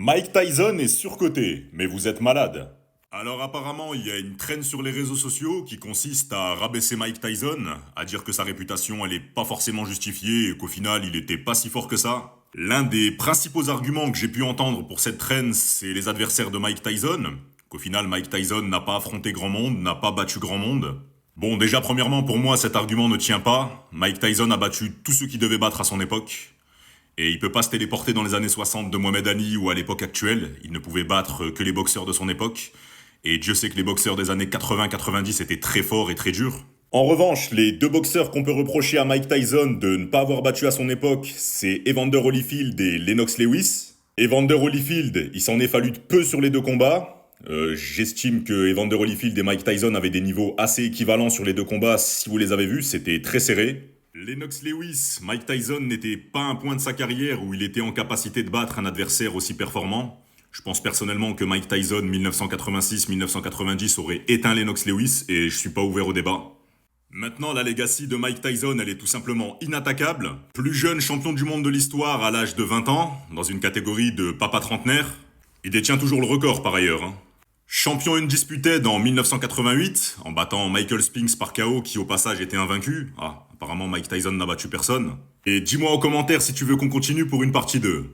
Mike Tyson est surcoté, mais vous êtes malade. Alors apparemment, il y a une traîne sur les réseaux sociaux qui consiste à rabaisser Mike Tyson, à dire que sa réputation elle est pas forcément justifiée et qu'au final il était pas si fort que ça. L'un des principaux arguments que j'ai pu entendre pour cette traîne, c'est les adversaires de Mike Tyson, qu'au final Mike Tyson n'a pas affronté grand monde, n'a pas battu grand monde. Bon, déjà premièrement pour moi cet argument ne tient pas. Mike Tyson a battu tous ceux qui devaient battre à son époque. Et il peut pas se téléporter dans les années 60 de Mohamed Ali ou à l'époque actuelle. Il ne pouvait battre que les boxeurs de son époque. Et Dieu sait que les boxeurs des années 80-90 étaient très forts et très durs. En revanche, les deux boxeurs qu'on peut reprocher à Mike Tyson de ne pas avoir battu à son époque, c'est Evander Holyfield et Lennox Lewis. Evander Holyfield, il s'en est fallu de peu sur les deux combats. J'estime que Evander Holyfield et Mike Tyson avaient des niveaux assez équivalents sur les deux combats. Si vous les avez vus, c'était très serré. Lennox Lewis, Mike Tyson n'était pas un point de sa carrière où il était en capacité de battre un adversaire aussi performant. Je pense personnellement que Mike Tyson 1986-1990 aurait éteint Lennox Lewis et je suis pas ouvert au débat. Maintenant, la legacy de Mike Tyson, elle est tout simplement inattaquable. Plus jeune champion du monde de l'histoire à l'âge de 20 ans, dans une catégorie de papa trentenaire. Il détient toujours le record par ailleurs. Champion undisputed en 1988, en battant Michael Spinks par KO qui au passage était invaincu. Ah, apparemment Mike Tyson n'a battu personne. Et dis-moi en commentaire si tu veux qu'on continue pour une partie 2.